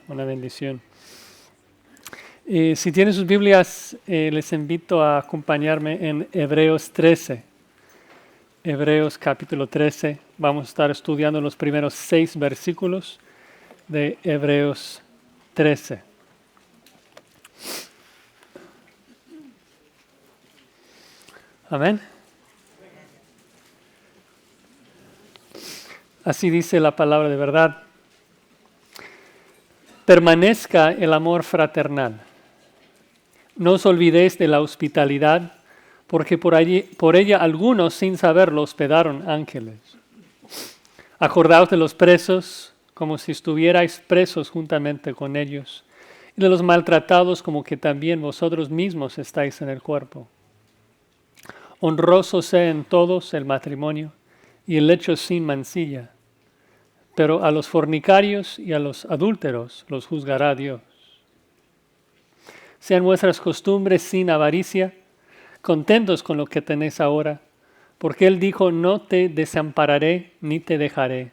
una bendición. Si tienen sus Biblias, les invito a acompañarme en Hebreos 13. Hebreos capítulo 13. Vamos a estar estudiando los primeros 6 versículos de Hebreos 13. Amén. Así dice la palabra de verdad. Permanezca el amor fraternal. No os olvidéis de la hospitalidad, porque por ella algunos sin saberlo hospedaron ángeles. Acordaos de los presos como si estuvierais presos juntamente con ellos, y de los maltratados como que también vosotros mismos estáis en el cuerpo. Honroso sea en todos el matrimonio y el lecho sin mancilla, pero a los fornicarios y a los adúlteros los juzgará Dios. Sean vuestras costumbres sin avaricia, contentos con lo que tenéis ahora, porque Él dijo, no te desampararé ni te dejaré.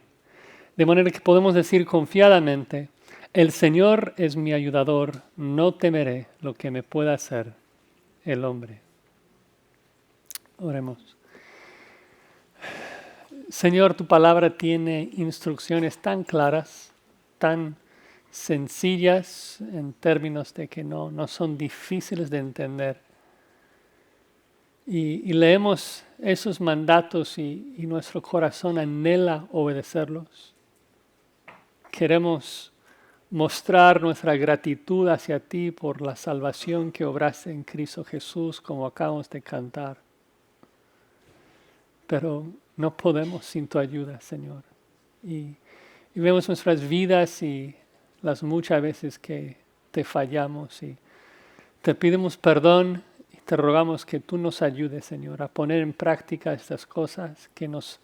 De manera que podemos decir confiadamente, el Señor es mi ayudador, no temeré lo que me pueda hacer el hombre. Oremos. Señor, tu palabra tiene instrucciones tan claras, tan sencillas en términos de que no son difíciles de entender. Y leemos esos mandatos y nuestro corazón anhela obedecerlos. Queremos mostrar nuestra gratitud hacia ti por la salvación que obraste en Cristo Jesús, como acabamos de cantar. Pero no podemos sin tu ayuda, Señor. Y vemos nuestras vidas y las muchas veces que te fallamos y te pedimos perdón. Te rogamos que tú nos ayudes, Señor, a poner en práctica estas cosas, que nos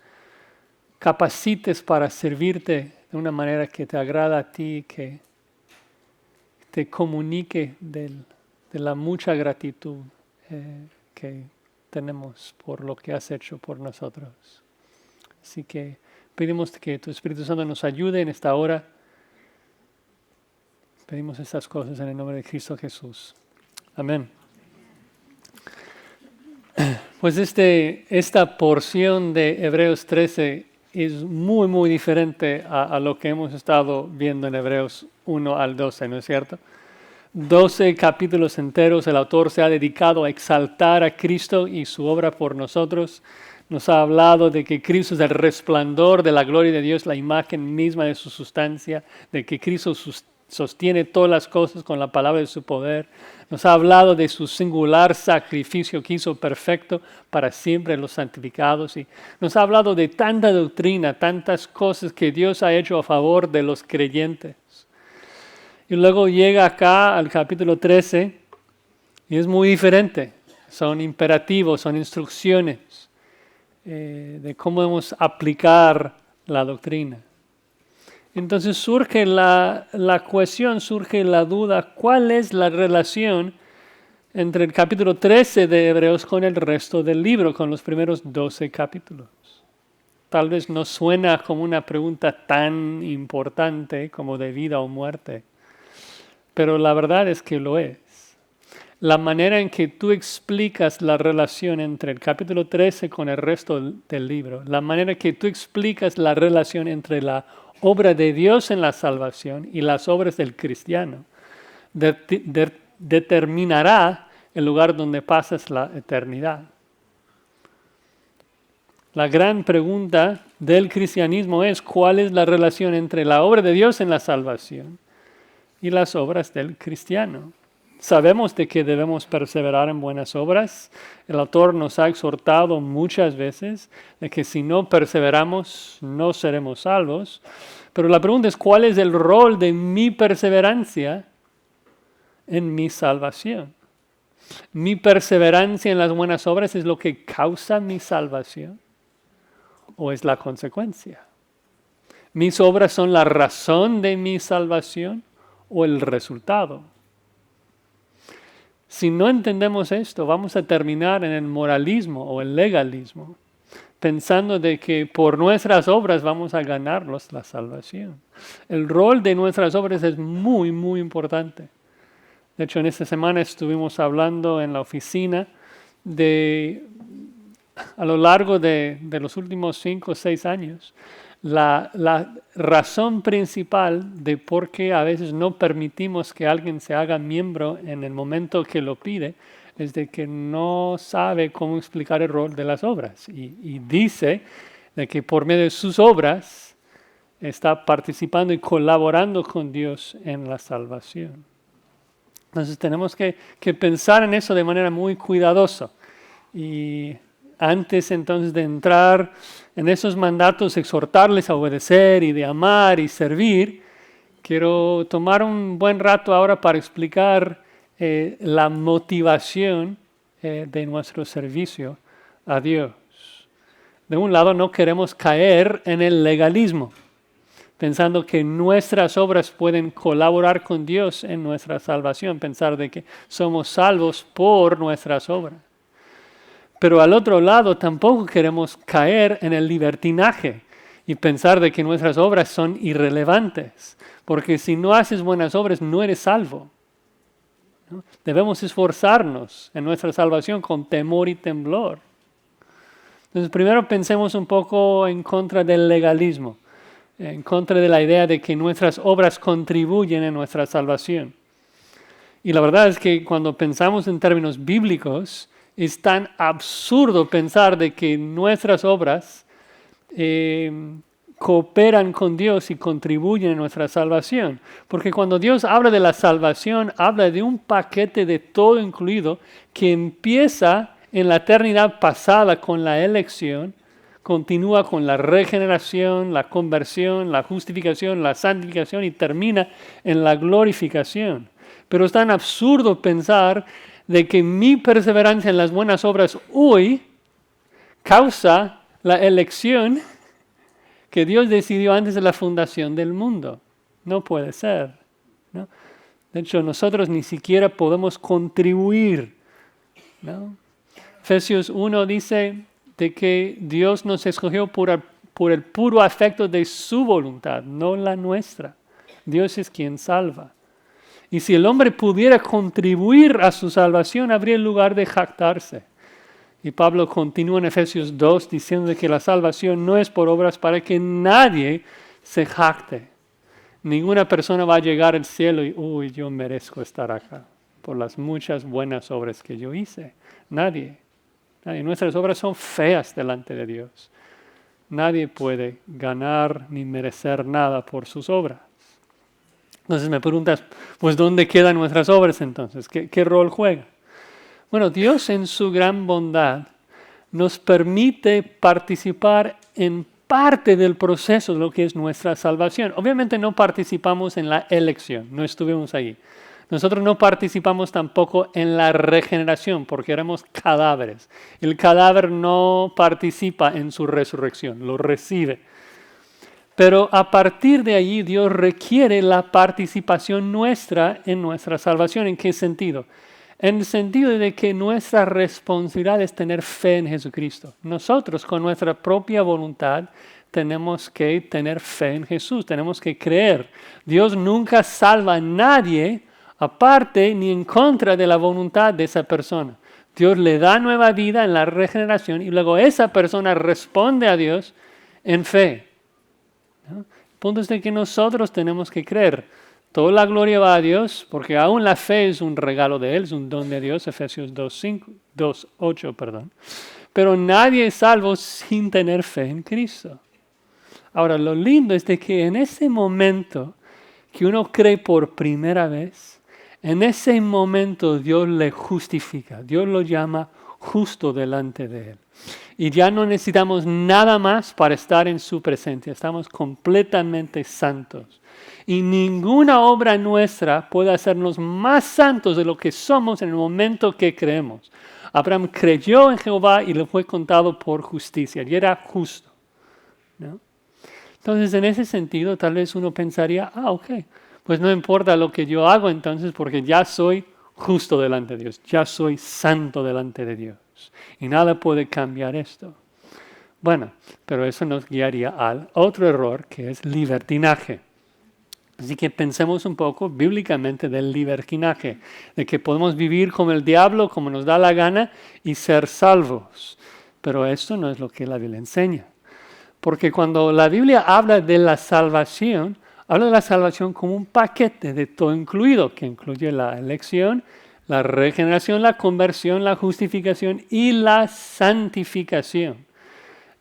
capacites para servirte de una manera que te agrada a ti, que te comunique de la mucha gratitud que tenemos por lo que has hecho por nosotros. Así que pedimos que tu Espíritu Santo nos ayude en esta hora. Pedimos estas cosas en el nombre de Cristo Jesús. Amén. Pues esta porción de Hebreos 13 es muy, muy diferente a lo que hemos estado viendo en Hebreos 1 al 12, ¿no es cierto? 12 capítulos enteros, el autor se ha dedicado a exaltar a Cristo y su obra por nosotros. Nos ha hablado de que Cristo es el resplandor de la gloria de Dios, la imagen misma de su sustancia, de que Cristo sostiene todas las cosas con la palabra de su poder. Nos ha hablado de su singular sacrificio que hizo perfecto para siempre los santificados. Y nos ha hablado de tanta doctrina, tantas cosas que Dios ha hecho a favor de los creyentes. Y luego llega acá al capítulo 13 y es muy diferente. Son imperativos, son instrucciones de cómo debemos aplicar la doctrina. Entonces surge la cuestión, surge la duda, ¿cuál es la relación entre el capítulo 13 de Hebreos con el resto del libro, con los primeros 12 capítulos? Tal vez no suena como una pregunta tan importante como de vida o muerte, pero la verdad es que lo es. La manera en que tú explicas la relación entre el capítulo 13 con el resto del libro, la manera en que tú explicas la relación entre la obra de Dios en la salvación y las obras del cristiano, determinará el lugar donde pasas la eternidad. La gran pregunta del cristianismo es ¿cuál es la relación entre la obra de Dios en la salvación y las obras del cristiano? Sabemos de que debemos perseverar en buenas obras. El autor nos ha exhortado muchas veces de que si no perseveramos no seremos salvos. Pero la pregunta es ¿cuál es el rol de mi perseverancia en mi salvación? ¿Mi perseverancia en las buenas obras es lo que causa mi salvación o es la consecuencia? ¿Mis obras son la razón de mi salvación o el resultado? Si no entendemos esto, vamos a terminar en el moralismo o el legalismo, pensando de que por nuestras obras vamos a ganarnos la salvación. El rol de nuestras obras es muy, muy importante. De hecho, en esta semana estuvimos hablando en la oficina de, a lo largo de los últimos 5 o 6 años, la razón principal de por qué a veces no permitimos que alguien se haga miembro en el momento que lo pide es de que no sabe cómo explicar el rol de las obras. Y dice de que por medio de sus obras está participando y colaborando con Dios en la salvación. Entonces tenemos que pensar en eso de manera muy cuidadosa. Y antes entonces de entrar en esos mandatos, exhortarles a obedecer y de amar y servir, quiero tomar un buen rato ahora para explicar la motivación de nuestro servicio a Dios. De un lado, no queremos caer en el legalismo, pensando que nuestras obras pueden colaborar con Dios en nuestra salvación, pensar de que somos salvos por nuestras obras. Pero al otro lado, tampoco queremos caer en el libertinaje y pensar de que nuestras obras son irrelevantes, porque si no haces buenas obras, no eres salvo. ¿No? Debemos esforzarnos en nuestra salvación con temor y temblor. Entonces, primero pensemos un poco en contra del legalismo, en contra de la idea de que nuestras obras contribuyen a nuestra salvación. Y la verdad es que cuando pensamos en términos bíblicos, es tan absurdo pensar de que nuestras obras cooperan con Dios y contribuyen a nuestra salvación. Porque cuando Dios habla de la salvación, habla de un paquete de todo incluido que empieza en la eternidad pasada con la elección, continúa con la regeneración, la conversión, la justificación, la santificación y termina en la glorificación. Pero es tan absurdo pensar de que mi perseverancia en las buenas obras hoy causa la elección que Dios decidió antes de la fundación del mundo. No puede ser, ¿no? De hecho, nosotros ni siquiera podemos contribuir, ¿no? Efesios 1 dice de que Dios nos escogió por el puro afecto de su voluntad, no la nuestra. Dios es quien salva. Y si el hombre pudiera contribuir a su salvación, habría lugar de jactarse. Y Pablo continúa en Efesios 2 diciendo que la salvación no es por obras para que nadie se jacte. Ninguna persona va a llegar al cielo y, yo merezco estar acá por las muchas buenas obras que yo hice. Nadie. Nuestras obras son feas delante de Dios. Nadie puede ganar ni merecer nada por sus obras. Entonces me preguntas, pues ¿dónde quedan nuestras obras entonces? ¿Qué rol juega? Bueno, Dios en su gran bondad nos permite participar en parte del proceso de lo que es nuestra salvación. Obviamente no participamos en la elección, no estuvimos ahí. Nosotros no participamos tampoco en la regeneración porque éramos cadáveres. El cadáver no participa en su resurrección, lo recibe. Pero a partir de allí Dios requiere la participación nuestra en nuestra salvación. ¿En qué sentido? En el sentido de que nuestra responsabilidad es tener fe en Jesucristo. Nosotros con nuestra propia voluntad tenemos que tener fe en Jesús, tenemos que creer. Dios nunca salva a nadie aparte ni en contra de la voluntad de esa persona. Dios le da nueva vida en la regeneración y luego esa persona responde a Dios en fe. ¿No? El punto es de que nosotros tenemos que creer. Toda la gloria va a Dios, porque aún la fe es un regalo de Él, es un don de Dios, Efesios 2:8. Pero nadie es salvo sin tener fe en Cristo. Ahora, lo lindo es de que en ese momento que uno cree por primera vez, en ese momento Dios le justifica, Dios lo llama justo delante de Él. Y ya no necesitamos nada más para estar en su presencia, estamos completamente santos. Y ninguna obra nuestra puede hacernos más santos de lo que somos en el momento que creemos. Abraham creyó en Jehová y le fue contado por justicia. Y era justo, ¿no? Entonces, en ese sentido, tal vez uno pensaría, ok, pues no importa lo que yo hago entonces porque ya soy justo delante de Dios. Ya soy santo delante de Dios. Y nada puede cambiar esto. Bueno, pero eso nos guiaría al otro error, que es libertinaje. Así que pensemos un poco bíblicamente del libertinaje, de que podemos vivir como el diablo, como nos da la gana, y ser salvos. Pero esto no es lo que la Biblia enseña. Porque cuando la Biblia habla de la salvación, habla de la salvación como un paquete de todo incluido, que incluye la elección, la regeneración, la conversión, la justificación y la santificación.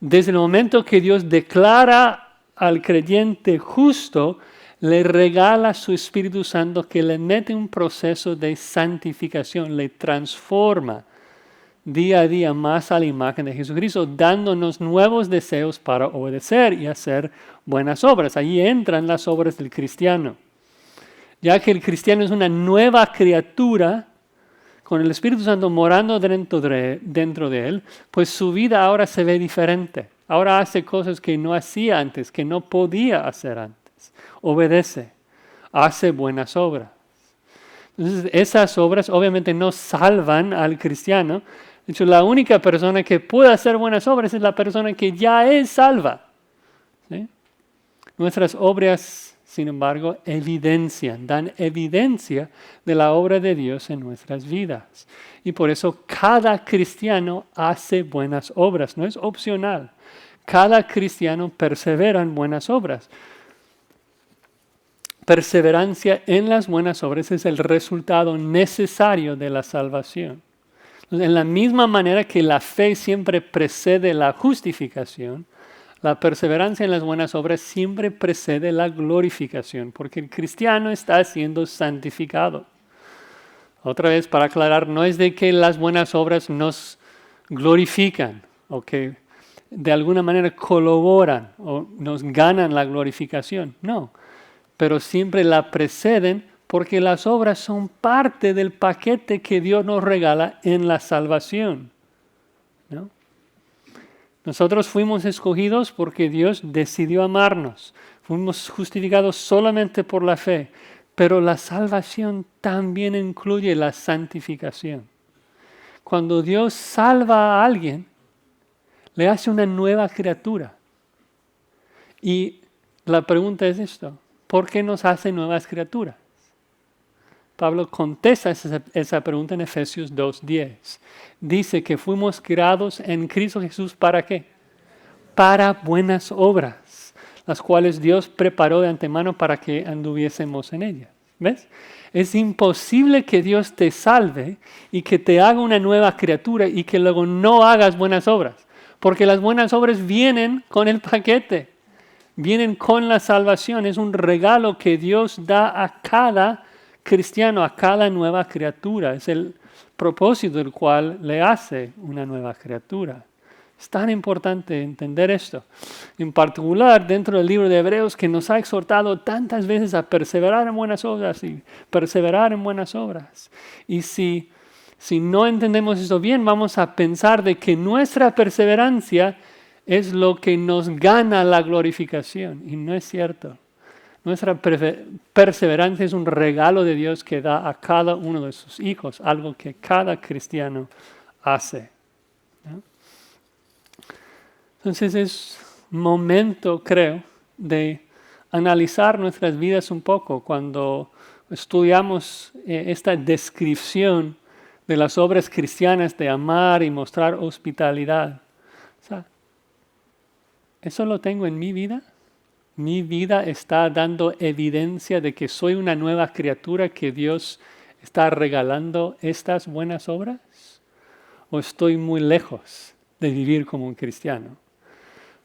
Desde el momento que Dios declara al creyente justo, le regala su Espíritu Santo que le mete un proceso de santificación, le transforma día a día más a la imagen de Jesucristo, dándonos nuevos deseos para obedecer y hacer buenas obras. Allí entran las obras del cristiano. Ya que el cristiano es una nueva criatura, con el Espíritu Santo morando dentro de él, pues su vida ahora se ve diferente. Ahora hace cosas que no hacía antes, que no podía hacer antes. Obedece, hace buenas obras. Entonces, esas obras obviamente no salvan al cristiano. De hecho, la única persona que puede hacer buenas obras es la persona que ya es salva. ¿Sí? Nuestras obras, sin embargo, dan evidencia de la obra de Dios en nuestras vidas. Y por eso cada cristiano hace buenas obras, no es opcional. Cada cristiano persevera en buenas obras. Perseverancia en las buenas obras es el resultado necesario de la salvación. Entonces, en la misma manera que la fe siempre precede la justificación, la perseverancia en las buenas obras siempre precede la glorificación, porque el cristiano está siendo santificado. Otra vez, para aclarar, no es de que las buenas obras nos glorifican o que de alguna manera colaboran o nos ganan la glorificación. No, pero siempre la preceden porque las obras son parte del paquete que Dios nos regala en la salvación, ¿no? Nosotros fuimos escogidos porque Dios decidió amarnos. Fuimos justificados solamente por la fe, pero la salvación también incluye la santificación. Cuando Dios salva a alguien, le hace una nueva criatura. Y la pregunta es esto: ¿por qué nos hace nuevas criaturas? Pablo contesta esa pregunta en Efesios 2:10. Dice que fuimos creados en Cristo Jesús, ¿para qué? Para buenas obras, las cuales Dios preparó de antemano para que anduviésemos en ellas. ¿Ves? Es imposible que Dios te salve y que te haga una nueva criatura y que luego no hagas buenas obras. Porque las buenas obras vienen con el paquete, vienen con la salvación. Es un regalo que Dios da a cada cristiano, a cada nueva criatura. Es el propósito del cual le hace una nueva criatura. Es tan importante entender esto. En particular, dentro del libro de Hebreos, que nos ha exhortado tantas veces a perseverar en buenas obras y perseverar en buenas obras. Y si no entendemos esto bien, vamos a pensar de que nuestra perseverancia es lo que nos gana la glorificación. Y no es cierto. Nuestra perseverancia es un regalo de Dios que da a cada uno de sus hijos, algo que cada cristiano hace, ¿no? Entonces es momento, creo, de analizar nuestras vidas un poco cuando estudiamos esta descripción de las obras cristianas de amar y mostrar hospitalidad. O sea, ¿eso lo tengo en mi vida? ¿Mi vida está dando evidencia de que soy una nueva criatura que Dios está regalando estas buenas obras? ¿O estoy muy lejos de vivir como un cristiano?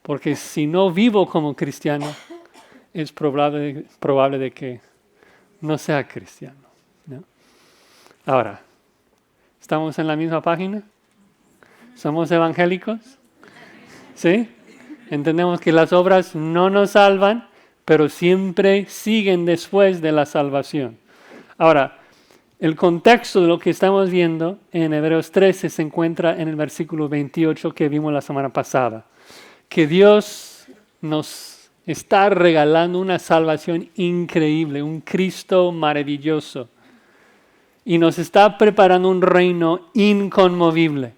Porque si no vivo como cristiano, es probable de que no sea cristiano, ¿no? Ahora, ¿estamos en la misma página? ¿Somos evangélicos? ¿Sí? Entendemos que las obras no nos salvan, pero siempre siguen después de la salvación. Ahora, el contexto de lo que estamos viendo en Hebreos 13 se encuentra en el versículo 28 que vimos la semana pasada. Que Dios nos está regalando una salvación increíble, un Cristo maravilloso. Y nos está preparando un reino inconmovible.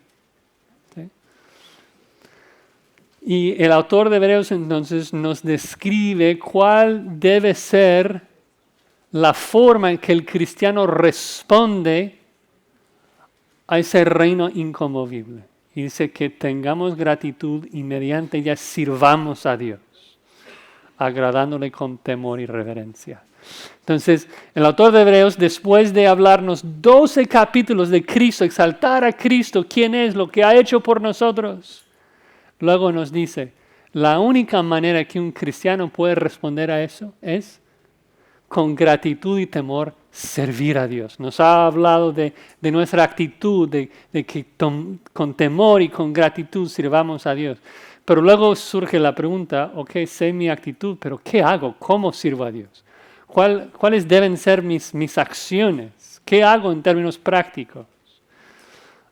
Y el autor de Hebreos entonces nos describe cuál debe ser la forma en que el cristiano responde a ese reino inconmovible. Y dice que tengamos gratitud y mediante ella sirvamos a Dios, agradándole con temor y reverencia. Entonces, el autor de Hebreos, después de hablarnos 12 capítulos de Cristo, exaltar a Cristo, quién es, lo que ha hecho por nosotros, luego nos dice, la única manera que un cristiano puede responder a eso es con gratitud y temor servir a Dios. Nos ha hablado de nuestra actitud, de que con temor y con gratitud sirvamos a Dios. Pero luego surge la pregunta, ok, sé mi actitud, pero ¿qué hago? ¿Cómo sirvo a Dios? ¿Cuáles deben ser mis acciones? ¿Qué hago en términos prácticos?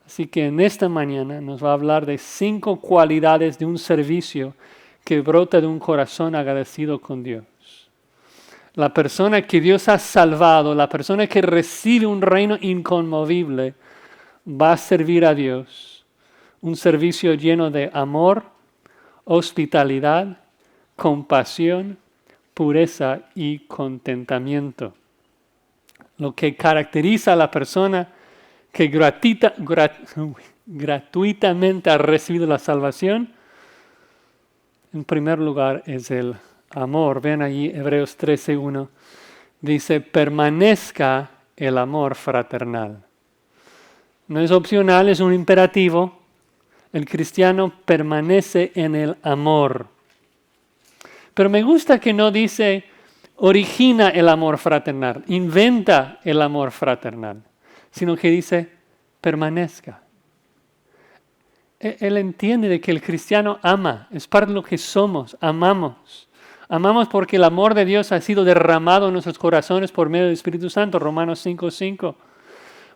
Así que en esta mañana nos va a hablar de 5 cualidades de un servicio que brota de un corazón agradecido con Dios. La persona que Dios ha salvado, la persona que recibe un reino inconmovible, va a servir a Dios. Un servicio lleno de amor, hospitalidad, compasión, pureza y contentamiento. Lo que caracteriza a la persona que gratuitamente ha recibido la salvación, en primer lugar es el amor. Ven allí Hebreos 13:1. Dice, permanezca el amor fraternal. No es opcional, es un imperativo. El cristiano permanece en el amor. Pero me gusta que no dice, origina el amor fraternal, inventa el amor fraternal, sino que dice, permanezca. Él entiende de que el cristiano ama, es parte de lo que somos, amamos. Amamos porque el amor de Dios ha sido derramado en nuestros corazones por medio del Espíritu Santo, Romanos 5:5.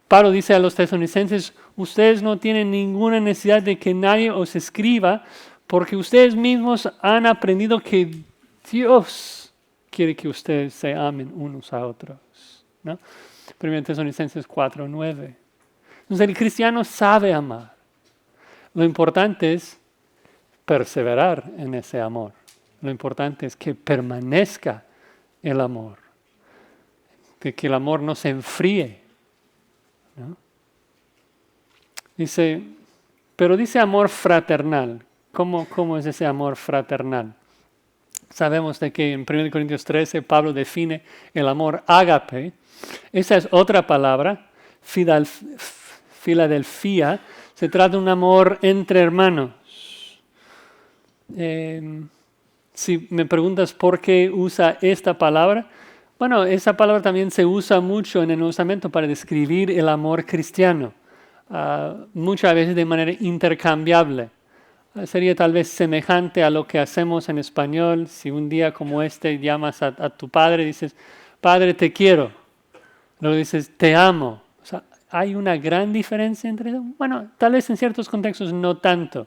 Pablo dice a los tesalonicenses, ustedes no tienen ninguna necesidad de que nadie os escriba, porque ustedes mismos han aprendido que Dios quiere que ustedes se amen unos a otros, ¿no? 1 Tesalonicenses 4:9. Entonces el cristiano sabe amar. Lo importante es perseverar en ese amor. Lo importante es que permanezca el amor. Que el amor no se enfríe, ¿no? Dice, pero dice amor fraternal. ¿Cómo es ese amor fraternal? Sabemos de que en 1 Corintios 13 Pablo define el amor ágape. Esa es otra palabra, Filadelfia. Se trata de un amor entre hermanos. Si me preguntas por qué usa esta palabra, bueno, esa palabra también se usa mucho en el Nuevo Testamento para describir el amor cristiano, muchas veces de manera intercambiable. Sería tal vez semejante a lo que hacemos en español. Si un día como este llamas a tu padre y dices, Padre, te quiero. Luego dices, te amo. O sea, ¿hay una gran diferencia entre eso? Bueno, tal vez en ciertos contextos no tanto.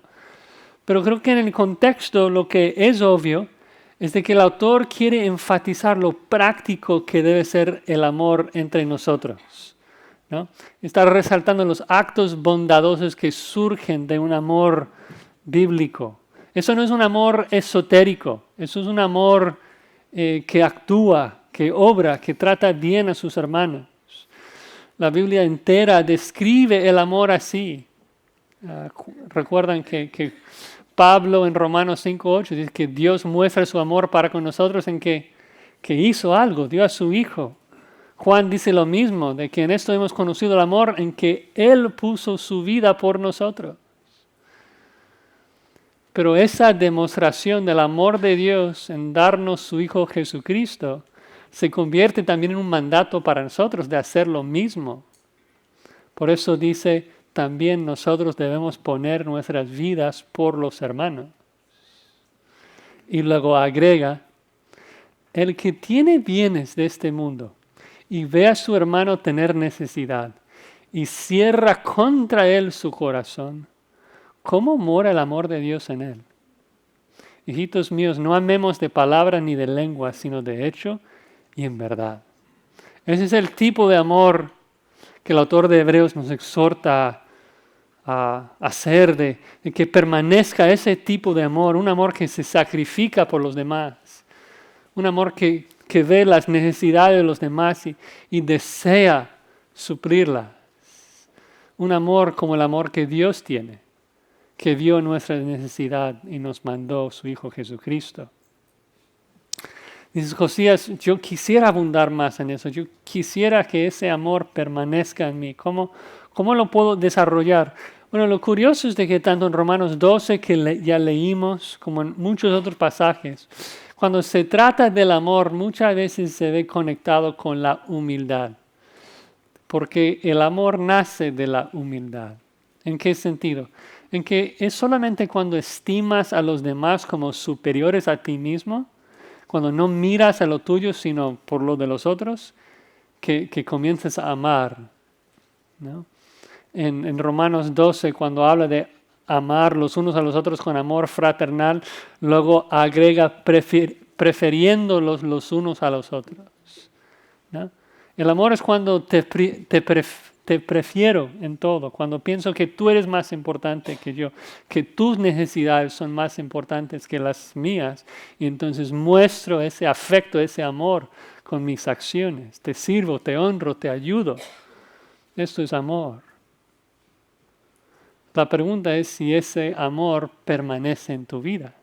Pero creo que en el contexto lo que es obvio es de que el autor quiere enfatizar lo práctico que debe ser el amor entre nosotros, ¿no? Está resaltando los actos bondadosos que surgen de un amor bíblico. Eso no es un amor esotérico, eso es un amor que actúa, que obra, que trata bien a sus hermanos. La Biblia entera describe el amor así. Recuerdan que Pablo en Romanos 5:8 dice que Dios muestra su amor para con nosotros en que hizo algo, dio a su Hijo. Juan dice lo mismo, de que en esto hemos conocido el amor en que Él puso su vida por nosotros. Pero esa demostración del amor de Dios en darnos su Hijo Jesucristo se convierte también en un mandato para nosotros de hacer lo mismo. Por eso dice, también nosotros debemos poner nuestras vidas por los hermanos. Y luego agrega, el que tiene bienes de este mundo y ve a su hermano tener necesidad y cierra contra él su corazón, ¿cómo mora el amor de Dios en él? Hijitos míos, no amemos de palabra ni de lengua, sino de hecho y en verdad. Ese es el tipo de amor que el autor de Hebreos nos exhorta hacer de que permanezca ese tipo de amor, un amor que se sacrifica por los demás, un amor que ve las necesidades de los demás y desea suplirlas. Un amor como el amor que Dios tiene, que vio nuestra necesidad y nos mandó su Hijo Jesucristo. Dice Josías, yo quisiera abundar más en eso, yo quisiera que ese amor permanezca en mí. ¿Cómo lo puedo desarrollar? Bueno, lo curioso es de que tanto en Romanos 12, que ya leímos, como en muchos otros pasajes, cuando se trata del amor, muchas veces se ve conectado con la humildad. Porque el amor nace de la humildad. ¿En qué sentido? En que es solamente cuando estimas a los demás como superiores a ti mismo, cuando no miras a lo tuyo, sino por lo de los otros, que comienzas a amar, ¿no? En Romanos 12, cuando habla de amar los unos a los otros con amor fraternal, luego agrega prefiriéndolos los unos a los otros, ¿no? El amor es cuando te prefiero en todo, cuando pienso que tú eres más importante que yo, que tus necesidades son más importantes que las mías, y entonces muestro ese afecto, ese amor con mis acciones. Te sirvo, te honro, te ayudo. Esto es amor. La pregunta es si ese amor permanece en tu vida.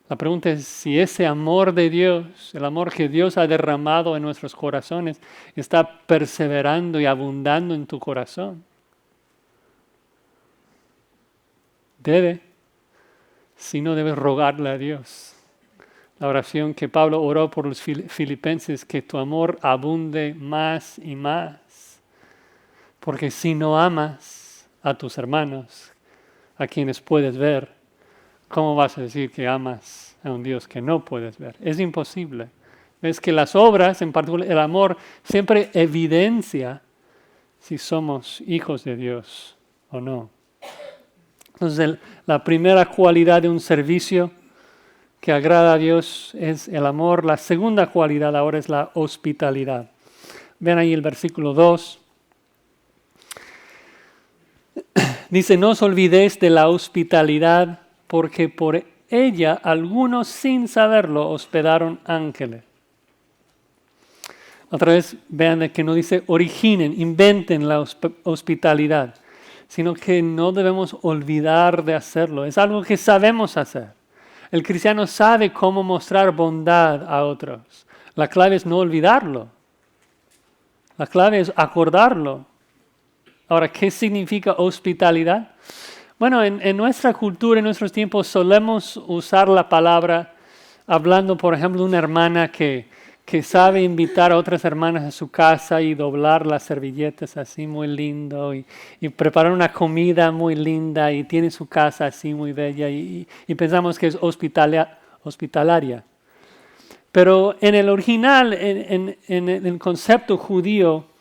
La pregunta es si ese amor de Dios, el amor que Dios ha derramado en nuestros corazones, está perseverando y abundando en tu corazón. Si no, debes rogarle a Dios. La oración que Pablo oró por los filipenses, que tu amor abunde más y más. Porque si no amas a tus hermanos, a quienes puedes ver, ¿cómo vas a decir que amas a un Dios que no puedes ver? Es imposible. Ves que las obras, en particular el amor, siempre evidencia si somos hijos de Dios o no. Entonces, la primera cualidad de un servicio que agrada a Dios es el amor. La segunda cualidad ahora es la hospitalidad. Ven ahí el versículo 2. Dice, no os olvidéis de la hospitalidad, porque por ella algunos sin saberlo hospedaron ángeles. Otra vez vean que no dice originen, inventen la hospitalidad, sino que no debemos olvidar de hacerlo. Es algo que sabemos hacer. El cristiano sabe cómo mostrar bondad a otros. La clave es no olvidarlo. La clave es acordarlo. Ahora, ¿qué significa hospitalidad? Bueno, en nuestra cultura, en nuestros tiempos, solemos usar la palabra hablando, por ejemplo, de una hermana que sabe invitar a otras hermanas a su casa y doblar las servilletas así muy lindo y preparar una comida muy linda y tiene su casa así muy bella y pensamos que es hospitalaria. Pero en el original, en el concepto judío,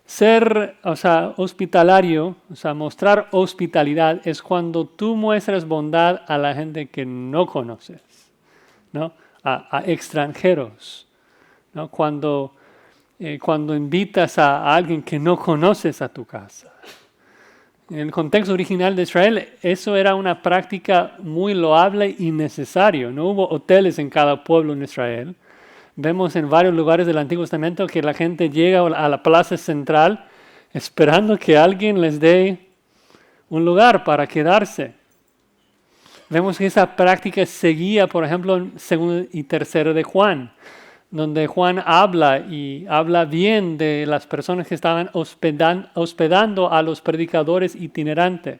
ser, hospitalario, mostrar hospitalidad es cuando tú muestras bondad a la gente que no conoces, ¿no? A extranjeros, ¿no? Cuando invitas a alguien que no conoces a tu casa. En el contexto original de Israel, eso era una práctica muy loable y necesario. No hubo hoteles en cada pueblo en Israel. Vemos en varios lugares del Antiguo Testamento que la gente llega a la plaza central esperando que alguien les dé un lugar para quedarse. Vemos que esa práctica seguía, por ejemplo, en 2 y 3 de Juan, donde Juan habla bien de las personas que estaban hospedando a los predicadores itinerantes,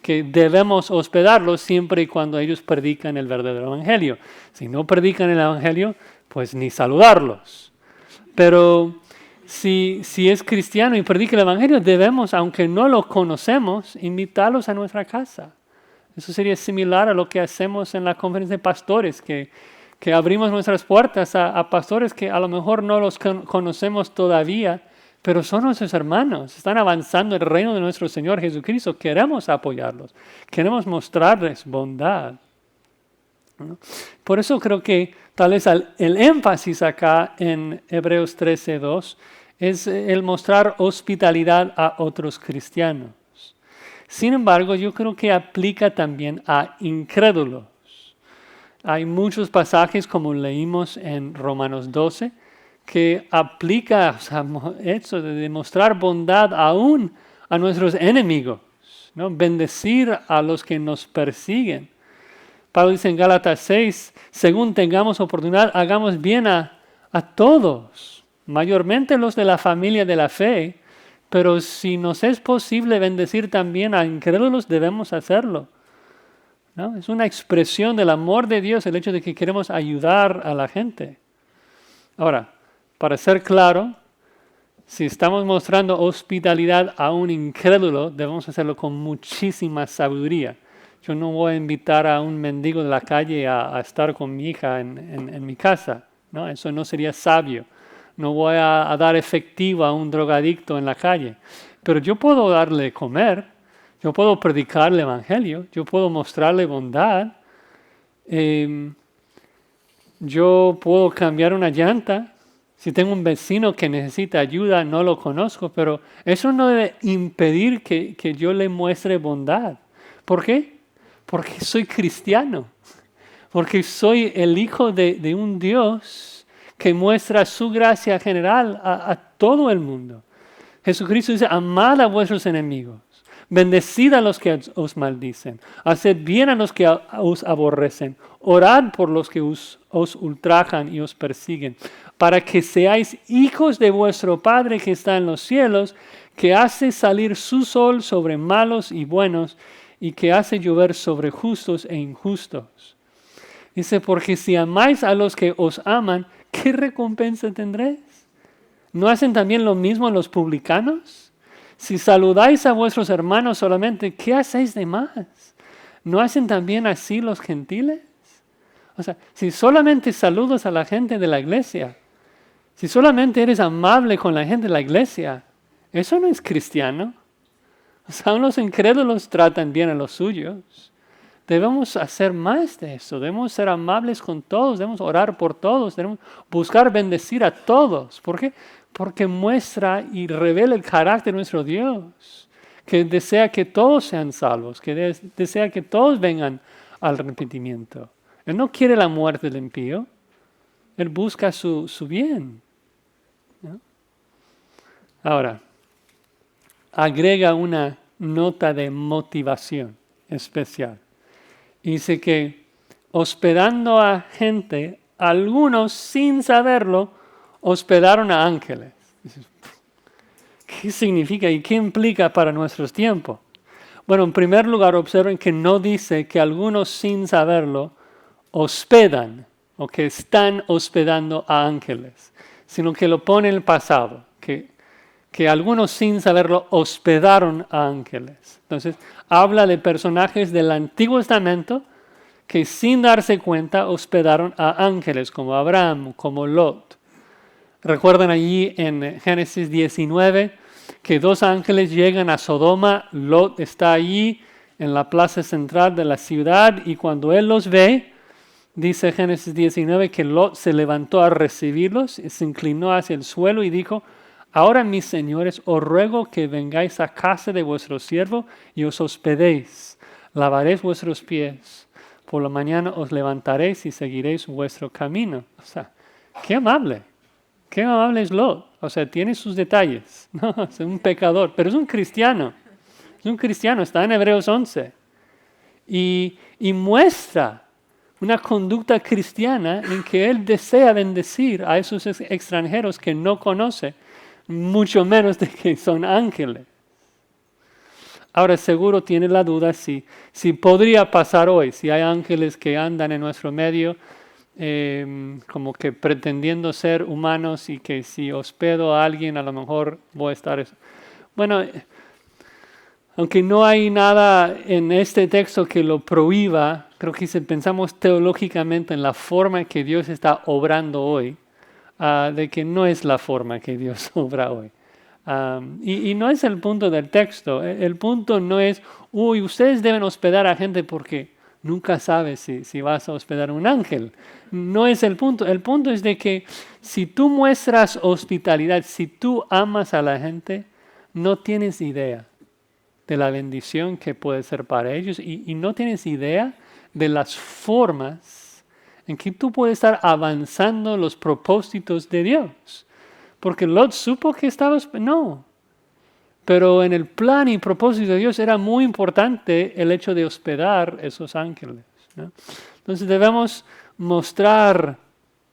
que debemos hospedarlos siempre y cuando ellos predican el verdadero evangelio. Si no predican el evangelio, pues ni saludarlos. Pero si es cristiano y predica el evangelio, debemos, aunque no lo conocemos, invitarlos a nuestra casa. Eso sería similar a lo que hacemos en la conferencia de pastores, que abrimos nuestras puertas a pastores que a lo mejor no los conocemos todavía, pero son nuestros hermanos, están avanzando el reino de nuestro Señor Jesucristo. Queremos apoyarlos, queremos mostrarles bondad, ¿no? Por eso creo que tal vez el énfasis acá en Hebreos 13:2 es el mostrar hospitalidad a otros cristianos. Sin embargo, yo creo que aplica también a incrédulos. Hay muchos pasajes, como leímos en Romanos 12, que aplica eso de demostrar bondad aún a nuestros enemigos, ¿no? Bendecir a los que nos persiguen. Pablo dice en Gálatas 6, según tengamos oportunidad, hagamos bien a todos, mayormente los de la familia de la fe, pero si nos es posible bendecir también a incrédulos, debemos hacerlo, ¿no? Es una expresión del amor de Dios el hecho de que queremos ayudar a la gente. Ahora, para ser claro, si estamos mostrando hospitalidad a un incrédulo, debemos hacerlo con muchísima sabiduría. Yo no voy a invitar a un mendigo de la calle a estar con mi hija en mi casa, ¿no? Eso no sería sabio. No voy a dar efectivo a un drogadicto en la calle. Pero yo puedo darle comer, yo puedo predicarle el evangelio, yo puedo mostrarle bondad, yo puedo cambiar una llanta. Si tengo un vecino que necesita ayuda, no lo conozco, pero eso no debe impedir que yo le muestre bondad. ¿Por qué? Porque soy cristiano, porque soy el hijo de un Dios que muestra su gracia general a todo el mundo. Jesucristo dice, amad a vuestros enemigos, bendecid a los que os maldicen, haced bien a los que os aborrecen, orad por los que os ultrajan y os persiguen, para que seáis hijos de vuestro Padre que está en los cielos, que hace salir su sol sobre malos y buenos, y que hace llover sobre justos e injustos. Dice, porque si amáis a los que os aman, ¿qué recompensa tendréis? ¿No hacen también lo mismo los publicanos? Si saludáis a vuestros hermanos solamente, ¿qué hacéis de más? ¿No hacen también así los gentiles? O sea, si solamente saludas a la gente de la iglesia, si solamente eres amable con la gente de la iglesia, eso no es cristiano. O sea, los incrédulos tratan bien a los suyos. Debemos hacer más de eso. Debemos ser amables con todos. Debemos orar por todos. Debemos buscar bendecir a todos. ¿Por qué? Porque muestra y revela el carácter de nuestro Dios, que desea que todos sean salvos, que desea que todos vengan al arrepentimiento. Él no quiere la muerte del impío. Él busca su bien, ¿no? Ahora, agrega una nota de motivación especial. Dice que hospedando a gente, algunos sin saberlo, hospedaron a ángeles. ¿Qué significa y qué implica para nuestros tiempos? Bueno, en primer lugar, observen que no dice que algunos sin saberlo hospedan o que están hospedando a ángeles, sino que lo pone en el pasado, que algunos sin saberlo hospedaron a ángeles. Entonces, habla de personajes del Antiguo Testamento que sin darse cuenta hospedaron a ángeles, como Abraham, como Lot. Recuerdan allí en Génesis 19 que dos ángeles llegan a Sodoma, Lot está allí en la plaza central de la ciudad y cuando él los ve, dice Génesis 19 que Lot se levantó a recibirlos, se inclinó hacia el suelo y dijo, ahora mis señores, os ruego que vengáis a casa de vuestro siervo y os hospedéis, lavaréis vuestros pies, por la mañana os levantaréis y seguiréis vuestro camino. O sea, qué amable es Lot. O sea, tiene sus detalles, ¿no? Es un pecador, pero es un cristiano, está en Hebreos 11 y muestra una conducta cristiana en que él desea bendecir a esos extranjeros que no conoce, mucho menos de que son ángeles. Ahora seguro tiene la duda si podría pasar hoy, si hay ángeles que andan en nuestro medio como que pretendiendo ser humanos y que si hospedo a alguien a lo mejor voy a estar... Bueno, aunque no hay nada en este texto que lo prohíba, creo que si pensamos teológicamente en la forma que Dios está obrando hoy, de que no es la forma que Dios obra hoy. Y no es el punto del texto. El punto no es, ustedes deben hospedar a gente porque nunca sabes si vas a hospedar a un ángel. No es el punto. El punto es de que si tú muestras hospitalidad, si tú amas a la gente, no tienes idea de la bendición que puede ser para ellos y no tienes idea de las formas en que tú puedes estar avanzando los propósitos de Dios. Porque Lot supo que estabas... No. Pero en el plan y propósito de Dios era muy importante el hecho de hospedar esos ángeles, ¿no? Entonces debemos mostrar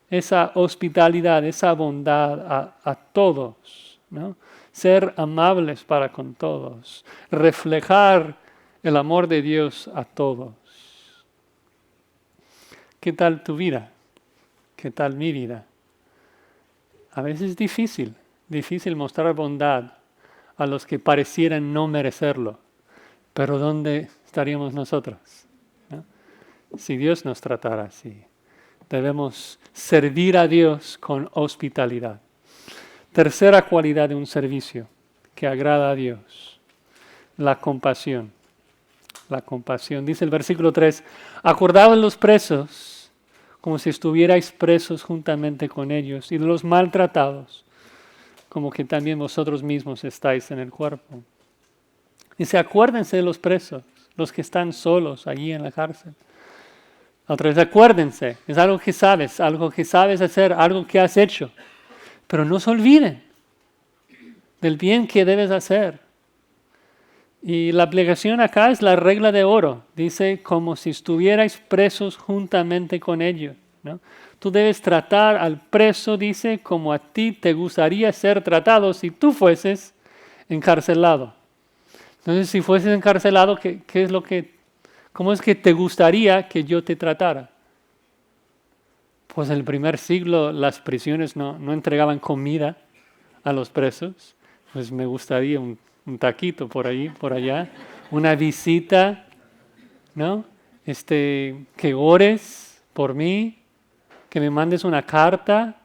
esa hospitalidad, esa bondad a todos, ¿no? Ser amables para con todos, reflejar el amor de Dios a todos. ¿Qué tal tu vida? ¿Qué tal mi vida? A veces es difícil mostrar bondad a los que parecieran no merecerlo. Pero ¿dónde estaríamos nosotros, ¿no? Si Dios nos tratara así? Debemos servir a Dios con hospitalidad. Tercera cualidad de un servicio que agrada a Dios: la compasión. La compasión. Dice el versículo 3, acordaos los presos como si estuvierais presos juntamente con ellos, y de los maltratados como que también vosotros mismos estáis en el cuerpo. Dice, acuérdense de los presos, los que están solos allí en la cárcel. Otra vez, acuérdense, es algo que sabes hacer, algo que has hecho. Pero no se olviden del bien que debes hacer. Y la aplicación acá es la regla de oro. Dice, como si estuvierais presos juntamente con ellos, ¿no? Tú debes tratar al preso, dice, como a ti te gustaría ser tratado si tú fueses encarcelado. Entonces, si fueses encarcelado, ¿cómo es que te gustaría que yo te tratara? Pues en el primer siglo las prisiones no entregaban comida a los presos. Pues me gustaría un taquito por ahí, por allá, una visita, ¿no? Que ores por mí, que me mandes una carta,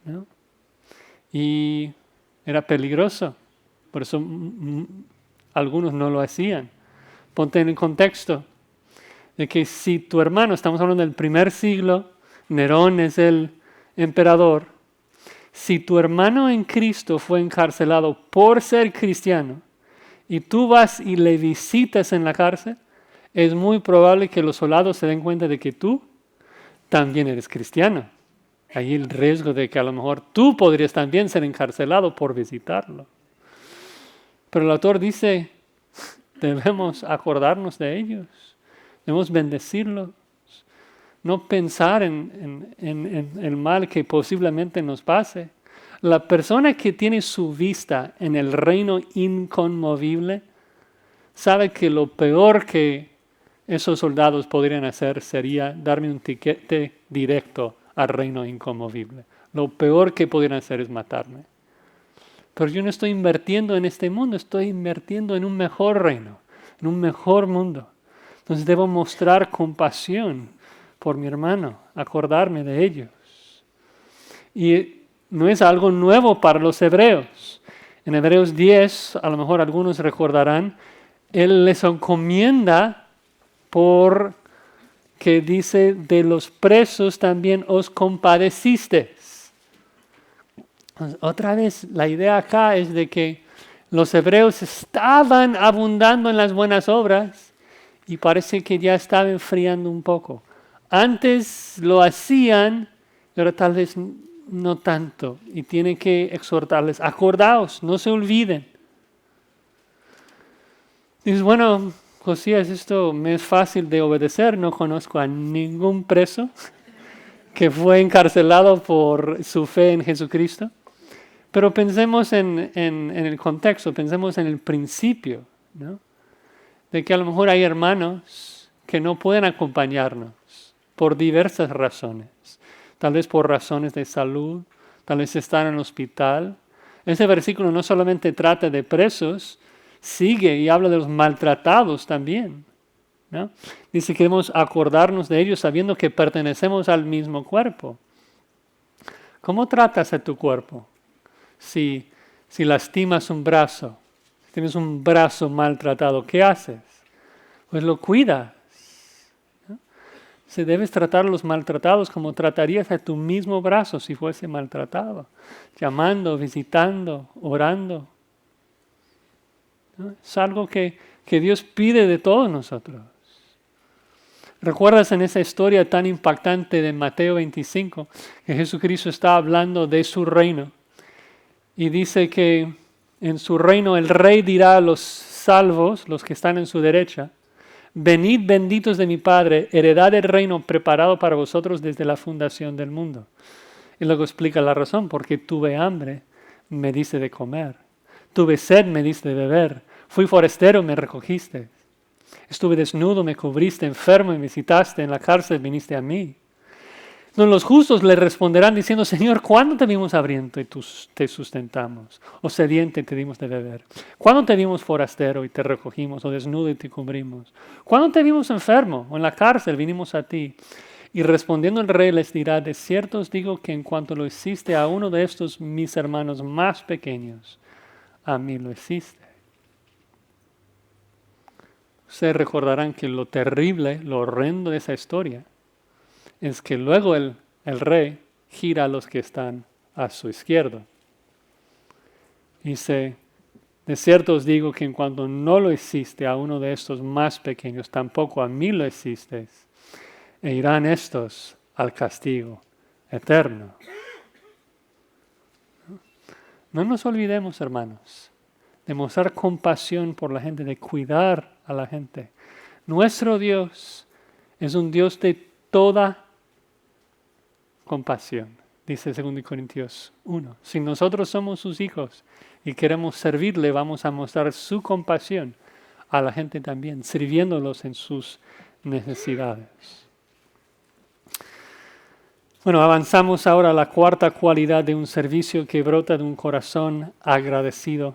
¿no? Y era peligroso, por eso algunos no lo hacían. Ponte en el contexto de que si tu hermano, estamos hablando del primer siglo, Nerón es el emperador, si tu hermano en Cristo fue encarcelado por ser cristiano y tú vas y le visitas en la cárcel, es muy probable que los soldados se den cuenta de que tú también eres cristiano. Hay el riesgo de que a lo mejor tú podrías también ser encarcelado por visitarlo. Pero el autor dice, debemos acordarnos de ellos, debemos bendecirlos, no pensar en el mal que posiblemente nos pase. La persona que tiene su vista en el reino inconmovible sabe que lo peor que esos soldados podrían hacer sería darme un tiquete directo al reino inconmovible. Lo peor que podrían hacer es matarme. Pero yo no estoy invirtiendo en este mundo, estoy invirtiendo en un mejor reino, en un mejor mundo. Entonces debo mostrar compasión por mi hermano, acordarme de ellos. Y no es algo nuevo para los hebreos. En Hebreos 10, a lo mejor algunos recordarán, él les encomienda porque dice, de los presos también os compadecisteis. Otra vez, la idea acá es de que los hebreos estaban abundando en las buenas obras y parece que ya estaba enfriando un poco. Antes lo hacían, pero tal vez no tanto. Y tiene que exhortarles, acordaos, no se olviden. Dices, bueno, Josías, esto me es fácil de obedecer, no conozco a ningún preso que fue encarcelado por su fe en Jesucristo. Pero pensemos en el contexto, pensemos en el principio, ¿no? De que a lo mejor hay hermanos que no pueden acompañarnos por diversas razones. Tal vez por razones de salud, tal vez están en el hospital. Ese versículo no solamente trata de presos, sigue y habla de los maltratados también, ¿no? Dice que debemos acordarnos de ellos sabiendo que pertenecemos al mismo cuerpo. ¿Cómo tratas a tu cuerpo? Si lastimas un brazo, si tienes un brazo maltratado, ¿qué haces? Pues lo cuidas. Se debes tratar a los maltratados como tratarías a tu mismo brazo si fuese maltratado, llamando, visitando, orando. ¿no? Es algo que Dios pide de todos nosotros. ¿Recuerdas en esa historia tan impactante de Mateo 25 que Jesucristo está hablando de su reino? Y dice que en su reino el rey dirá a los salvos, los que están en su derecha: venid benditos de mi Padre, heredad del reino preparado para vosotros desde la fundación del mundo. Y luego explica la razón: porque tuve hambre, me diste de comer. Tuve sed, me diste de beber. Fui forastero, me recogiste. Estuve desnudo, me cubriste. Enfermo, me visitaste. En la cárcel viniste a mí. Entonces los justos le responderán diciendo: Señor, ¿cuándo te vimos hambriento y te sustentamos? ¿O sediente y te dimos de beber? ¿Cuándo te vimos forastero y te recogimos? ¿O desnudo y te cubrimos? ¿Cuándo te vimos enfermo o en la cárcel vinimos a ti? Y respondiendo el rey les dirá: de cierto os digo que en cuanto lo hiciste a uno de estos mis hermanos más pequeños, a mí lo hiciste. Ustedes recordarán que lo terrible, lo horrendo de esa historia es que luego el rey gira a los que están a su izquierda. Dice: de cierto os digo que en cuanto no lo hiciste a uno de estos más pequeños, tampoco a mí lo hiciste. E irán estos al castigo eterno. No nos olvidemos, hermanos, de mostrar compasión por la gente, de cuidar a la gente. Nuestro Dios es un Dios de toda compasión, dice 2 Corintios 1. Si nosotros somos sus hijos y queremos servirle, vamos a mostrar su compasión a la gente también, sirviéndolos en sus necesidades. Bueno, avanzamos ahora a la cuarta cualidad de un servicio que brota de un corazón agradecido,